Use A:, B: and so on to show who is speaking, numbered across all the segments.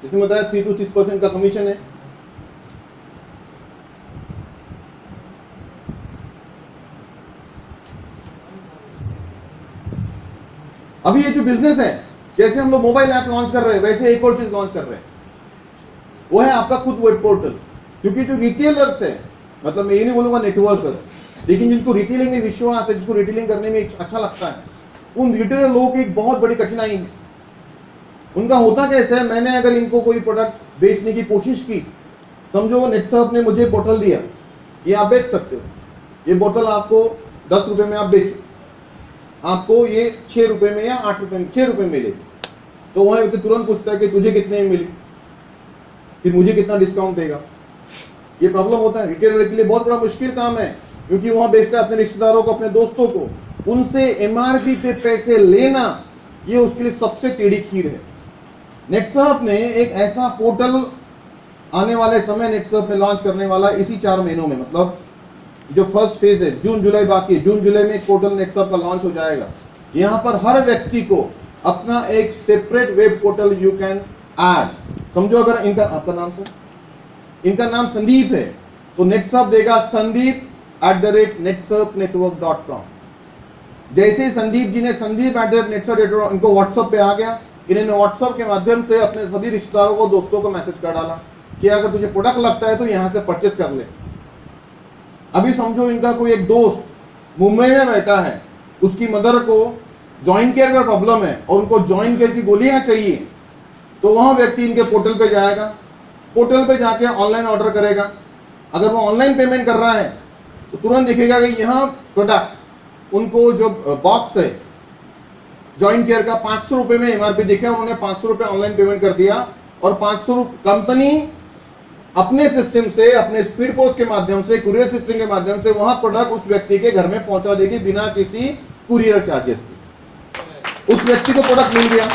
A: इसमें बताया 3 to 6% का कमीशन है। अभी ये जो बिजनेस है, जैसे हम लोग मोबाइल ऐप लॉन्च कर रहे हैं, वैसे एक और चीज लॉन्च कर रहे हैं, वो है आपका खुद वेब पोर्टल। क्योंकि जो रिटेलर्स है, मतलब मैं ये नहीं बोलूंगा नेटवर्कर्स, लेकिन जिनको रिटेलिंग में विश्वास है, जिसको रिटेलिंग करने में अच्छा लगता है, उन रिटेलर लोगों की एक बहुत बड़ी कठिनाई है। उनका होता कैसे है, मैंने अगर इनको कोई प्रोडक्ट बेचने की कोशिश की, समझो नेटसर्फ ने मुझे बोतल दिया, ये आप बेच सकते हो, ये बोतल आपको 10 रुपए में आप बेचो, आपको ये 6 रुपए में या 8 रुपए में, 6 रुपए में मिलेगी। तो वह तुरंत पूछता है कि तुझे कितने में मिली, फिर मुझे कितना डिस्काउंट देगा। ये प्रॉब्लम होता है रिटेलर के लिए, बहुत बड़ा मुश्किल काम है, क्योंकि वहां बेचता है अपने रिश्तेदारों को, अपने दोस्तों को, उनसे एमआरपी पे पैसे लेना, ये उसके लिए सबसे टेढ़ी खीर है। नेटसर्फ ने एक ऐसा पोर्टल आने वाले समय नेटसर्फ में लॉन्च करने वाला इसी 4 महीनों में, मतलब जो फर्स्ट फेज है, जून जुलाई बाकी है, जून जुलाई में एक पोर्टल नेटसर्फ का लॉन्च हो जाएगा। यहां पर हर व्यक्ति को अपना एक separate web portal you can add. समझो अगर इनका, आपका नाम सर, इनका नाम संदीप है, तो नेटसर्फ देगा sandeep@netsurfnetwork.com। जैसे ही संदीप जी ने sandeep@netsurfnetwork, इनको व्हाट्सएप पे आ गया, इन्होंने व्हाट्सएप के माध्यम से अपने सभी रिश्तेदारों को, दोस्तों को मैसेज कर डाला कि अगर तुझे प्रोडक्ट लगता है तो यहां से परचेस कर ले। अभी समझो इनका कोई एक दोस्त मुंबई में बैठा है, उसकी मदर को जॉइंट केयर का प्रॉब्लम है और उनको जॉइंट केयर की गोलियां चाहिए, तो वह व्यक्ति इनके पोर्टल पे जाएगा, पोर्टल पे जाके ऑनलाइन ऑर्डर करेगा। अगर वो ऑनलाइन पेमेंट कर रहा है तो तुरंत दिखेगा कि यहाँ प्रोडक्ट, उनको जो बॉक्स है जॉइंट केयर का 500 रुपए में एमआरपी दिखे, उन्होंने 500 रुपए ऑनलाइन पेमेंट कर दिया, और 500 कंपनी अपने सिस्टम से, अपने स्पीड पोस्ट के माध्यम से, कुरियर सिस्टम के माध्यम से वहां प्रोडक्ट उस व्यक्ति के घर में पहुंचा देगी बिना किसी कुरियर चार्जेस के। उस व्यक्ति को प्रोडक्ट मिल गया,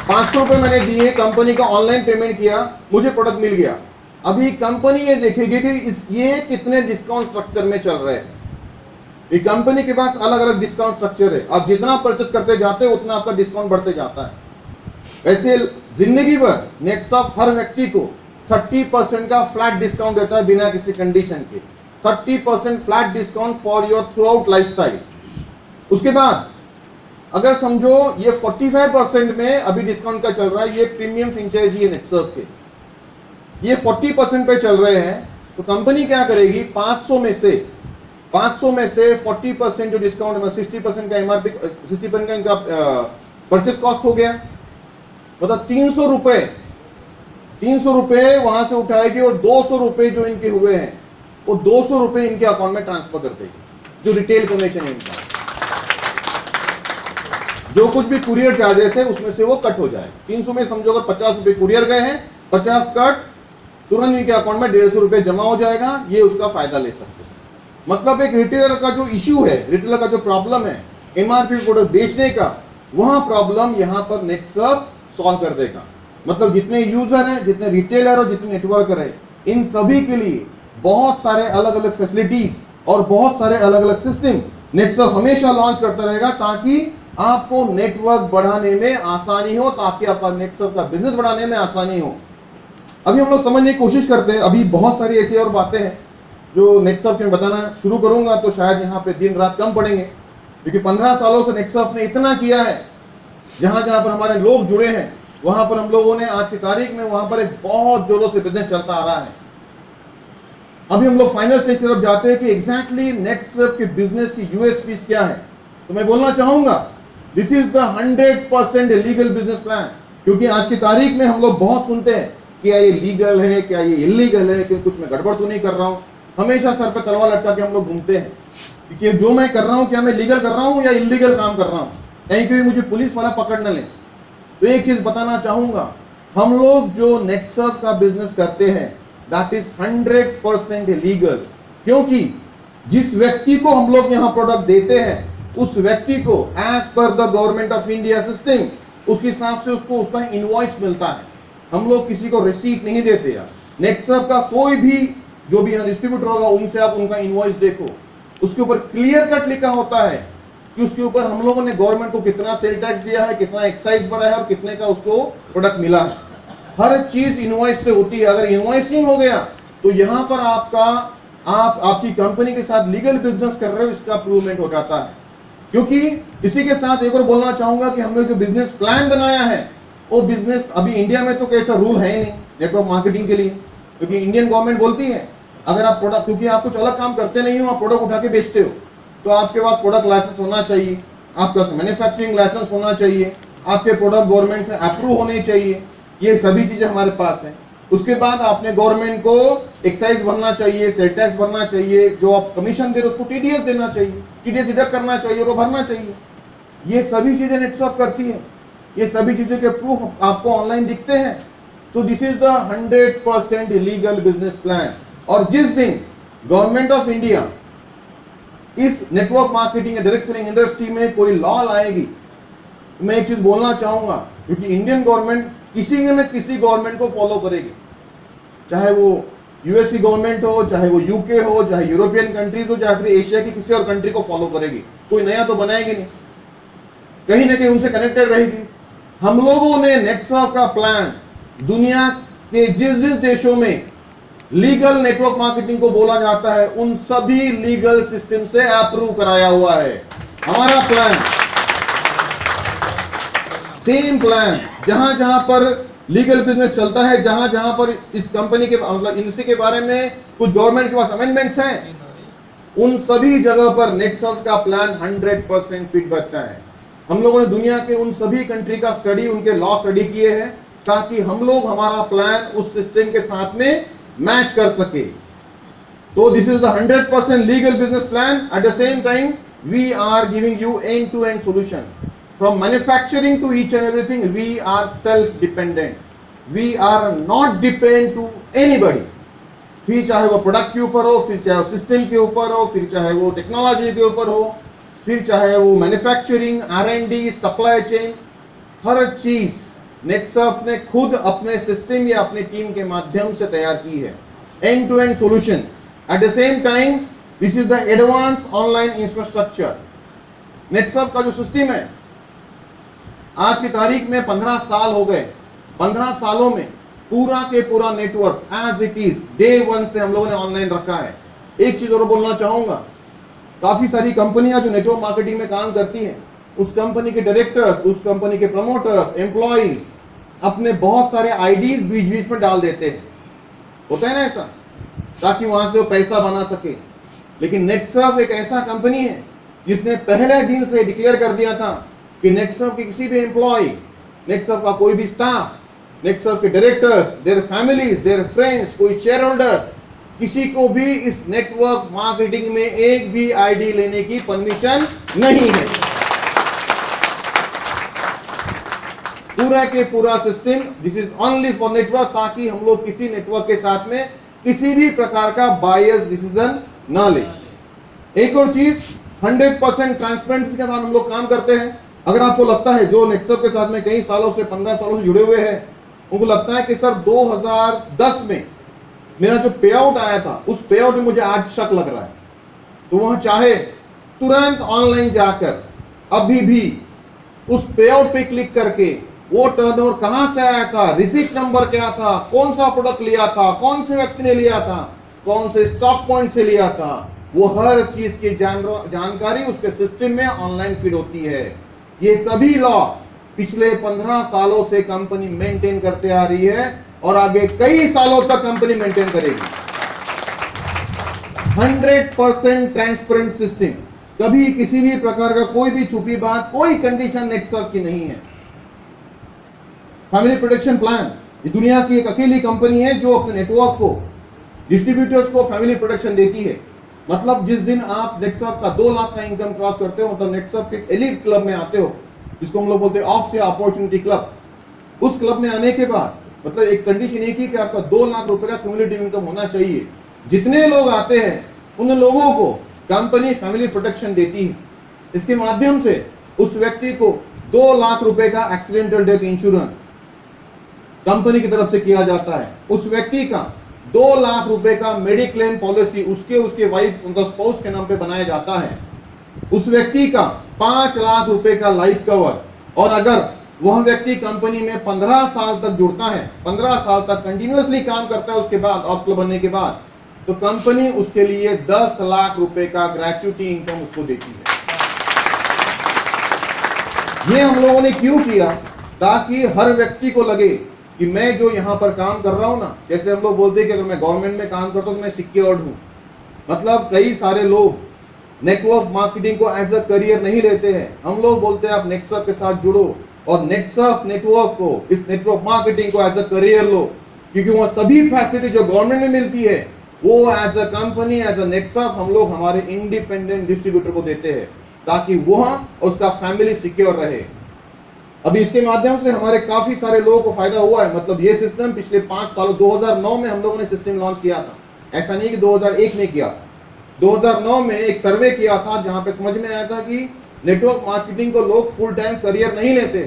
A: 500 रुपए मैंने दिए, कंपनी का ऑनलाइन पेमेंट किया, मुझे प्रोडक्ट मिल गया। अभी कंपनी ये देखेगी कि ये कितने डिस्काउंट स्ट्रक्चर में चल रहे हैं। ये कंपनी के पास अलग अलग डिस्काउंट स्ट्रक्चर है, आप जितना परचेस करते जाते हैं उतना आपका डिस्काउंट बढ़ते जाता है। वैसे जिंदगी भर नेटसर्फ हर व्यक्ति को 30% का फ्लैट डिस्काउंट देता है बिना किसी कंडीशन के, 30% flat discount for your through out lifestyle. उसके बाद अगर समझो ये 45% में अभी डिस्काउंट का चल रहा है, ये प्रीमियम फ्रेंचाइजी है नेटसर्फ के, ये 40% पे चल रहे हैं, तो कंपनी क्या करेगी, 500 में से 40% जो डिस्काउंट है, 60% का एमआरपी, 60% का इनका परचेस कॉस्ट हो गया, मतलब 300 रुपए वहां से उठाएगी, और 200 रुपए जो इनके हुए हैं वो 200 रुपए इनके अकाउंट में ट्रांसफर कर देगी, जो रिटेल कमीशन है इनका। जो कुछ भी कुरियर चार्जेस है उसमें से वो कट हो जाए। 300 में समझो अगर 50 रुपए कुरियर गए हैं, 50 कट, तुरंत इनके अकाउंट में 150 रुपए जमा हो जाएगा, ये उसका फायदा ले सकते हैं। मतलब एक रिटेलर का जो इश्यू है, रिटेलर का जो प्रॉब्लम है एमआरपी प्रोडक्ट बेचने का, वहां प्रॉब्लम यहां पर नेटसर्फ सॉल्व कर देगा। मतलब जितने यूजर हैं, जितने रिटेलर और जितने नेटवर्कर है, इन सभी के लिए बहुत सारे अलग अलग फैसिलिटीज और बहुत सारे अलग अलग सिस्टम नेटसर्फ हमेशा लॉन्च करता रहेगा, ताकि आपको नेटवर्क बढ़ाने में आसानी हो, ताकि आपका नेटसर्फ का बिजनेस बढ़ाने में आसानी हो। अभी हम लोग समझने की कोशिश करते हैं, अभी बहुत सारी ऐसी और बातें हैं जो नेटसर्फ में बताना शुरू करूंगा तो शायद यहाँ पे दिन रात कम पड़ेंगे, क्योंकि 15 सालों से नेटसर्फ ने इतना किया है। जहां जहां पर हमारे लोग जुड़े हैं, वहां पर हम लोगों ने आज की तारीख में वहां पर एक बहुत जोरों से बिजनेस चलता आ रहा है। अभी हम लोग फाइनल स्टेज की तरफ जाते हैं कि एग्जैक्टली नेटसर्फ के बिजनेस की यूएसपीज क्या है। तो मैं बोलना चाहूंगा, this is the 100% legal business plan. क्योंकि आज की तारीख में हम लोग बहुत सुनते हैं क्या ये लीगल है, क्या ये इलीगल है, कि कुछ मैं गड़बड़ तो नहीं कर रहा हूं। हमेशा सर पे तलवार लटका के हम लोग घूमते हैं कि जो मैं कर रहा हूं, क्या मैं लीगल कर रहा हूं या इलीगल काम कर रहा हूं, कहीं कहीं मुझे पुलिस वाला पकड़ न ले। तो एक चीज बताना चाहूंगा, हम लोग जो नेटसर्फ का बिजनेस करते हैं दैट इज 100% लीगल। क्योंकि जिस व्यक्ति को हम लोग यहां प्रोडक्ट देते हैं, उस व्यक्ति को as per the government of India system, उसके हिसाब से उसको उसका इनवॉइस मिलता है। हम लोग किसी को रिसीट नहीं देते यार। नेटसर्फ का कोई भी जो भी यहाँ डिस्ट्रीब्यूटर होगा, उनसे आप उनका इनवॉइस देखो, उसके ऊपर क्लियर कट लिखा होता है कि उसके ऊपर हम लोगों ने गवर्नमेंट को कितना सेल टैक्स दिया है, कितना एक्साइज भरा है और कितने का उसको प्रोडक्ट मिला है। हर चीज इनवॉइस से होती है। अगर इनवॉइसिंग हो गया तो यहां पर आपकी कंपनी के साथ लीगल बिजनेस कर रहे हो, इसका प्रूवमेंट हो जाता है। क्योंकि इसी के साथ एक और बोलना चाहूंगा कि हमने जो बिजनेस प्लान बनाया है, वो बिजनेस अभी इंडिया में तो कैसा रूल है ही नहीं नेटवर्क मार्केटिंग के लिए, क्योंकि इंडियन गवर्नमेंट बोलती है अगर आप प्रोडक्ट, क्योंकि आप कुछ अलग काम करते नहीं हो, आप प्रोडक्ट उठा के बेचते हो, तो आपके पास प्रोडक्ट लाइसेंस होना चाहिए, आपका मैन्युफैक्चरिंग लाइसेंस होना चाहिए, आपके प्रोडक्ट गवर्नमेंट से अप्रूव होने चाहिए। ये सभी चीजें हमारे पास हैं। उसके बाद आपने गवर्नमेंट को एक्साइज भरना चाहिए, सेल टैक्स भरना चाहिए, जो आप कमीशन दे रहे हो उसको टीडीएस देना चाहिए, टीडीएस डिडक्ट करना चाहिए और वो भरना चाहिए। ये सभी चीजें नेटसर्फ करती है। ये सभी चीजों के प्रूफ आपको ऑनलाइन दिखते हैं। तो this is the 100% legal business plan. और जिस दिन गवर्नमेंट ऑफ इंडिया इस network marketing direct selling industry में कोई लॉ लाएगी, मैं एक चीज बोलना चाहूंगा, क्योंकि इंडियन गवर्नमेंट किसी न किसी गवर्नमेंट को फॉलो करेगी, चाहे वो यूएसए गवर्नमेंट हो, चाहे वो यूके हो, चाहे यूरोपियन कंट्रीज हो, चाहे फिर एशिया की किसी और कंट्री को फॉलो करेगी। कोई नया तो बनाएगी नहीं, कहीं ना कहीं उनसे कनेक्टेड रहेगी। हम लोगों ने नेटसर्फ का प्लान दुनिया के जिस जिस देशों में लीगल नेटवर्क मार्केटिंग को बोला जाता है, उन सभी लीगल सिस्टम से अप्रूव कराया हुआ है। हमारा प्लान सेम प्लान, जहां जहां पर लीगल बिजनेस चलता है, जहां जहां पर इस कंपनी के मतलब इंडस्ट्री के बारे में कुछ गवर्नमेंट के पास अमेंडमेंट्स हैं, उन सभी जगह पर नेटसर्फ का प्लान 100% फिट बैठता है। हम लोगों ने दुनिया के उन सभी कंट्री का स्टडी, उनके लॉ स्टडी किए हैं, ताकि हम लोग हमारा प्लान उस सिस्टम के साथ में मैच कर सके। तो this is the 100% legal business plan. At the same time we are giving you end to end solution from manufacturing to each and everything. We are self dependent, we are not depend to anybody। फिर चाहे वो product के ऊपर हो, फिर चाहे वो system के ऊपर हो, फिर चाहे वो टेक्नोलॉजी के ऊपर हो, फिर चाहे वो मैन्युफैक्चरिंग, R&D, सप्लाई चेन, हर चीज नेटसर्फ ने खुद अपने सिस्टम या अपनी टीम के माध्यम से तैयार की है। End to end solution. At the same time this is the advance online infrastructure. Netsurf का जो सिस्टम है, आज की तारीख में 15 साल हो गए। 15 सालों में पूरा के पूरा network as it is day 1 से हम लोगों ने ऑनलाइन रखा है। एक चीज और बोलना चाहूंगा, काफी सारी कंपनियां जो नेटवर्क मार्केटिंग में काम करती हैं, उस कंपनी के डायरेक्टर्स, उस कंपनी के प्रमोटर्स, एम्प्लॉइज अपने बहुत सारे आईडीज बीच बीच में डाल देते हैं, होता है ना ऐसा, ताकि वहां से वो पैसा बना सके। लेकिन नेटसर्फ एक ऐसा कंपनी है जिसने पहले दिन से डिक्लेयर कर दिया था कि नेटसर्फ के किसी भी एम्प्लॉय, नेटसर्फ का कोई भी स्टाफ, नेटसर्फ के directors, their families, their friends, कोई शेयर होल्डर्स, किसी को भी इस नेटवर्क मार्केटिंग में एक भी आईडी लेने की परमिशन नहीं है। पूरा के पूरा system this is only for network, ताकि हम लोग किसी नेटवर्क के साथ में किसी भी प्रकार का बायस डिसीजन ना ले। एक और चीज, 100% ट्रांसपेरेंसी के साथ हम लोग काम करते हैं। अगर आपको लगता है, जो नेटसर्फ के साथ में कई सालों से 15 सालों से जुड़े हुए हैं, उनको लगता है कि सर 2010 में मेरा जो पे आउट आया था, उस पे आउट में मुझे आज शक लग रहा है, तो वह चाहे तुरंत ऑनलाइन जाकर अभी भी उस पे आउट पे क्लिक करके वो टर्नओवर कहां से आया था, रिसीट नंबर क्या था, कौन सा प्रोडक्ट लिया था, कौन से व्यक्ति ने लिया था, कौन से स्टॉक पॉइंट से लिया था, वो हर चीज की जानकारी उसके सिस्टम में ऑनलाइन फीड होती है। ये सभी लॉ पिछले 15 सालों से कंपनी मेंटेन करते आ रही है और आगे कई सालों तक कंपनी मेंटेन करेगी। 100% ट्रांसपेरेंट सिस्टम, कभी किसी भी प्रकार का कोई भी छुपी बात, कोई कंडीशन नेटसर्फ की नहीं है। फैमिली प्रोटेक्शन प्लान, ये दुनिया की एक अकेली कंपनी है जो अपने नेटवर्क को, डिस्ट्रीब्यूटर्स को फैमिली प्रोटेक्शन देती है। मतलब जिस दिन आप नेटसर्फ का 2 लाख का इनकम क्रॉस करते हो, मतलब नेटसर्फ के एलीट क्लब में आते हो, जिसको हम लोग बोलते हैं ऑक्स या अपॉर्चुनिटी क्लब। उस क्लब में आने के बाद मतलब एक कंडीशन एक ही कि आपका 2 लाख रुपए का क्यूमुलेटिव इनकम होना चाहिए। जितने लोग आते हैं उन लोगों को कंपनी फैमिली प्रोटेक्शन देती है। इसके माध्यम से उस व्यक्ति को 2 लाख रुपए का एक्सीडेंटल डेथ इंश्योरेंस कंपनी की तरफ से किया जाता है। उस व्यक्ति का 2 लाख रुपए का मेडिक्लेम पॉलिसी उसके वाइफ उनका स्पाउस के नाम पे बनाया जाता है। उस व्यक्ति का 5 लाख रुपए का लाइफ कवर, और अगर वह व्यक्ति कंपनी में 15 साल तक जुड़ता है, 15 साल तक कंटिन्यूअसली काम करता है, उसके बाद ऑप्शनल बनने के बाद, तो कंपनी उसके लिए 10 लाख रुपए का ग्रेच्युटी इनकम उसको देती है। ये हम लोगों ने क्यों किया? ताकि हर व्यक्ति को लगे कि मैं जो यहां पर काम कर रहा हूं ना, जैसे हम लोग बोलते हैं कि अगर मैं गवर्नमेंट में काम करता हूं तो मैं सिक्योर्ड हूं। मतलब कई सारे लोग नेटवर्क मार्केटिंग को एज अ करियर नहीं लेते हैं। हम लोग बोलते हैं आप नेटसर्फ के साथ जुड़ो और नेटसर्फ नेटवर्क को, इस नेटवर्क मार्केटिंग को एज अ करियर लो, क्योंकि वह सभी फैसिलिटी जो गवर्नमेंट में मिलती है वो as a company, as a Netsurf हम लोग हमारे इंडिपेंडेंट डिस्ट्रीब्यूटर को देते हैं, ताकि वह उसका फैमिली सिक्योर रहे। अभी इसके माध्यम से हमारे काफी सारे लोगों को फायदा हुआ है। मतलब ये सिस्टम पिछले 5 सालों, 2009 में हम लोगों ने सिस्टम लॉन्च किया था, ऐसा नहीं कि 2001 में किया। 2009 में एक सर्वे किया था जहां पे समझ में आया था कि नेटवर्क मार्केटिंग को लोग फुल टाइम करियर नहीं लेते।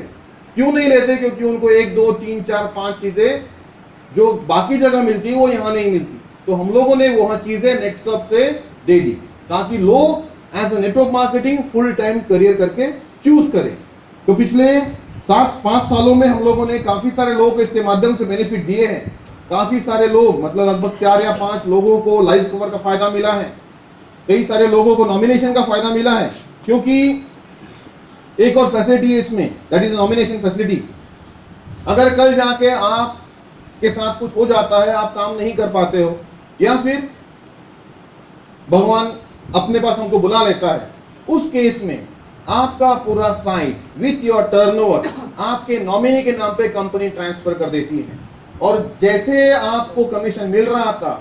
A: क्यों नहीं लेते? क्योंकि उनको 1 2 3 4 5 चीजें जो बाकी जगह मिलती है वो यहां नहीं मिलती। तो हम लोगों ने वहां चीजें नेटसर्फ से दे दी ताकि लोग as a network marketing full time career करके चूज करें। तो पिछले 5 सालों में हम लोगों ने काफी सारे लोगों को इसके माध्यम से बेनिफिट दिए हैं। काफी सारे लोग, मतलब लगभग 4 या 5 लोगों को लाइव कवर का फायदा मिला है, कई सारे लोगों को नॉमिनेशन का फायदा मिला है। क्योंकि एक और फैसिलिटी है इसमें, दैट इज नॉमिनेशन फैसिलिटी। अगर कल जाके आप के साथ कुछ हो जाता है, आप काम नहीं कर पाते हो, या फिर भगवान अपने पास हमको बुला लेता है, उस केस में आपका पूरा साइट विथ योर टर्नओवर आपके नॉमिनी के नाम पे कंपनी ट्रांसफर कर देती है। और जैसे आपको कमीशन मिल रहा था,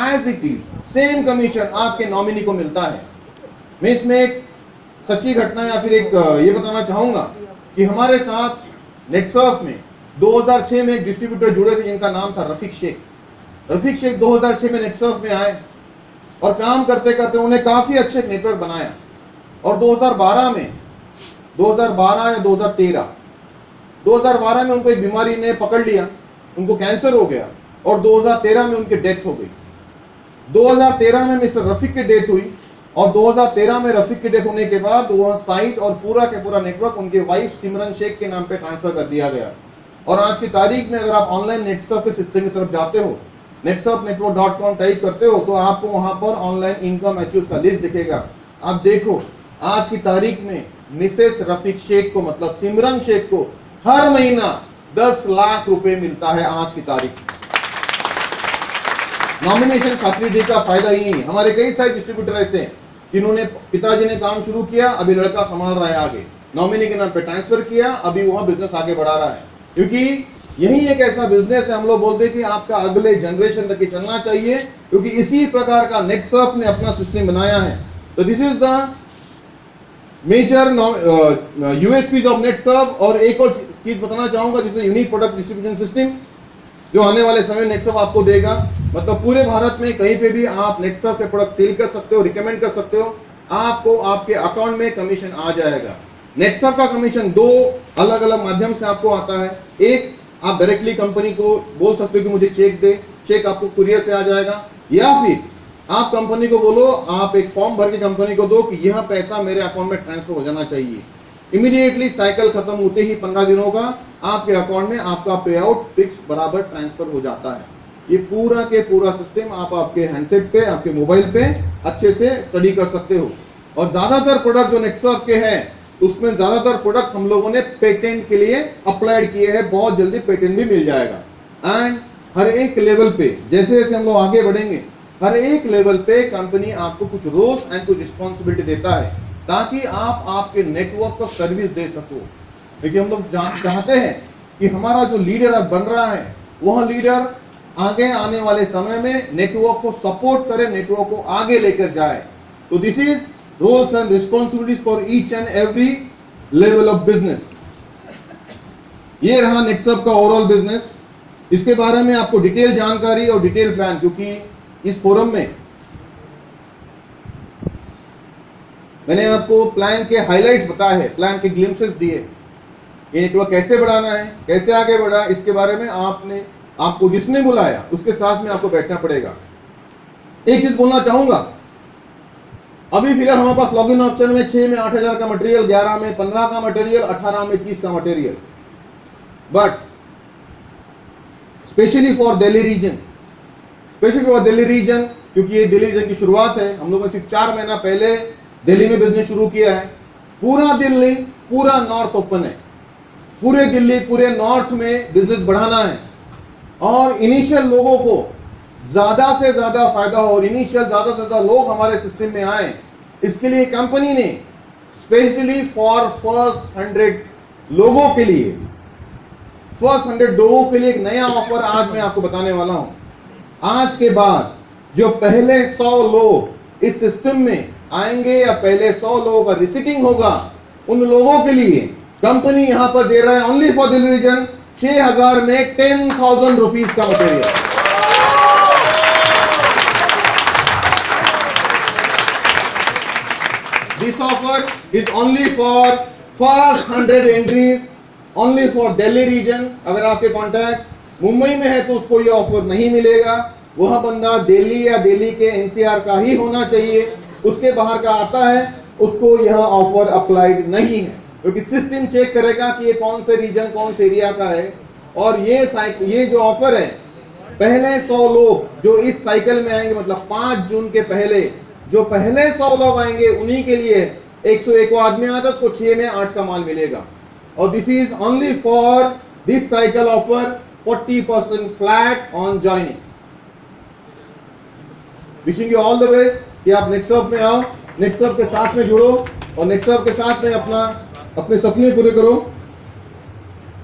A: as it is same commission आपके नॉमिनी को मिलता है। मैं इसमें एक सच्ची घटना या फिर एक ये बताना चाहूंगा कि हमारे साथ नेटसर्फ में 2006 में एक डिस्ट्रीब्यूटर जुड़े थे जिनका नाम था रफीक शेख। रफीक शेख 2006 में नेटसर्फ में आए और काम करते करते उन्होंने काफी अच्छे नेटवर्क बनाया। और 2012 या 2012 में उनको एक बीमारी ने पकड़ लिया, उनको कैंसर हो गया और 2013 में उनकी डेथ हो गई। 2013 में मिस्टर रफीक की डेथ हुई और 2013 में रफीक की डेथ होने के बाद वह साइट और पूरा के पूरा नेटवर्क उनके वाइफ सिमरन शेख के नाम पे ट्रांसफर कर दिया गया। और आज की तारीख में अगर आप ऑनलाइन नेटसर्फ के सिस्टम की तरफ जाते हो, netsurfnetwork.com टाइप करते हो, तो आपको वहां पर ऑनलाइन इनकम एचयूज का लिस्ट दिखेगा। आप देखो आज की तारीख में मिसेस रफीक शेख को, मतलब सिमरन शेख को, हर महीना 10 लाख रुपए मिलता है आज की तारीख में। नॉमिनेशन फैसिलिटी का फायदा ही है। हमारे कई सारे डिस्ट्रीब्यूटर ऐसे हैं जिन्होंने, पिताजी ने काम शुरू किया, अभी लड़का संभाल रहा है, आगे नॉमिनी के नाम पे ट्रांसफर किया, अभी वह बिजनेस आगे बढ़ा रहा है। क्योंकि यही एक ऐसा बिजनेस है, हम लोग बोलते हैं कि आपका अगले जनरेशन तक चलना चाहिए, क्योंकि इसी प्रकार का नेटसर्फ ने अपना सिस्टम बनाया है। तो this is the major USPs of Netsurf. और एक और चीज बताना चाहूंगा, जिसे यूनिक प्रोडक्ट डिस्ट्रीब्यूशन सिस्टम, जो आने वाले समय नेटसर्फ आपको देगा। मतलब पूरे भारत में कहीं पे भी आप नेटसर्फ के प्रोडक्ट सेल कर सकते हो, रिकमेंड कर सकते हो, आपको आपके अकाउंट में कमीशन आ जाएगा। नेटसर्फ का कमीशन 2 अलग अलग माध्यम से आपको आता है। एक, आप डायरेक्टली कंपनी को बोल सकते हो कि मुझे चेक दे, चेक आपको कुरियर से आ जाएगा। या फिर आप कंपनी को बोलो, आप एक फॉर्म भर के कंपनी को दो कि यह पैसा मेरे अकाउंट में ट्रांसफर हो जाना चाहिए। इमीडिएटली साइकिल खत्म होते ही 15 दिनों का आपके अकाउंट में आपका पे आउट फिक्स बराबर ट्रांसफर हो जाता है। ये पूरा के पूरा सिस्टम आप आपके हैंडसेट पे, आपके मोबाइल पे अच्छे से स्टडी कर सकते हो। और ज्यादातर प्रोडक्ट जो नेटसर्फ के हैं, उसमें ज्यादातर प्रोडक्ट हम लोगों ने पेटेंट के लिए अप्लाइड किए हैं, बहुत जल्दी पेटेंट भी मिल जाएगा। एंड हर एक लेवल पे जैसे जैसे हम लोग आगे बढ़ेंगे, हर एक लेवल पे कंपनी आपको कुछ रोल्स एंड कुछ रिस्पॉन्सिबिलिटी देता है, ताकि आप आपके नेटवर्क को सर्विस दे सको। क्योंकि हम लोग चाहते हैं कि हमारा जो लीडर अब बन रहा है, वह लीडर आगे आने वाले समय में नेटवर्क को सपोर्ट करे, नेटवर्क को आगे लेकर जाए। तो this is roles and responsibilities for each and every level of business. ये रहा नेटसर्फ का ओवरऑल बिजनेस। इसके बारे में आपको डिटेल जानकारी और डिटेल प्लान, क्योंकि इस फोरम में मैंने आपको प्लान के हाइलाइट्स बताए हैं, प्लान के ग्लिम्पसेस दिए। ये नेटवर्क कैसे बढ़ाना है, कैसे आगे बढ़ा, इसके बारे में आपको जिसने बुलाया उसके साथ में आपको बैठना पड़ेगा। एक चीज बोलना चाहूंगा, अभी फिलहाल हमारे पास लॉगिन ऑप्शन में 6 में 8,000 का मटेरियल, 11 में 15 का मटेरियल, 18 में 30 का material. But specially for Delhi region, क्योंकि ये दिल्ली रीजन की शुरुआत है। हम लोगों ने सिर्फ 4 महीना पहले दिल्ली में बिजनेस शुरू किया है। पूरा दिल्ली, पूरा नॉर्थ ओपन है। पूरे दिल्ली, पूरे नॉर्थ में बिजनेस बढ़ाना है और इनिशियल लोगों को ज्यादा से ज्यादा फायदा हो और इनिशियल ज्यादा से ज्यादा लोग हमारे सिस्टम में आए, इसके लिए कंपनी ने स्पेशली फॉर फर्स्ट 100 लोगों के लिए, एक नया ऑफर आज मैं आपको बताने वाला हूं। आज के बाद जो पहले 100 लोग इस सिस्टम में आएंगे या पहले 100 लोगों का रिसीटिंग होगा, उन लोगों के लिए कंपनी यहां पर दे रहा है ओनली फॉर दिल्ली रीजन 6000 में 10,000 रुपीज का material. This offer is only for first 100 entries, only for Delhi region. अगर आपके कॉन्टैक्ट मुंबई में है तो उसको ये ऑफर नहीं मिलेगा। वह बंदा दिल्ली या दिल्ली के एनसीआर का ही होना चाहिए, उसके बाहर का आता है उसको यह ऑफर अप्लाइड नहीं है, क्योंकि सिस्टम चेक करेगा कि ये कौन से रीजन, कौन से एरिया का है। और ये जो ऑफर है, पहले 100 लोग जो इस साइकिल में आएंगे, मतलब 5 जून के पहले जो पहले 100 लोग आएंगे, उन्हीं के लिए 101 आदमी आता है, उसको 6 में 8 का माल मिलेगा। और this is only for this cycle offer 40% flat on joining. Wishing you all the best कि आप नेक्सट में आओ, नेक्सट के साथ में जुड़ो और नेक्सट के साथ में अपने सपने पूरे करो।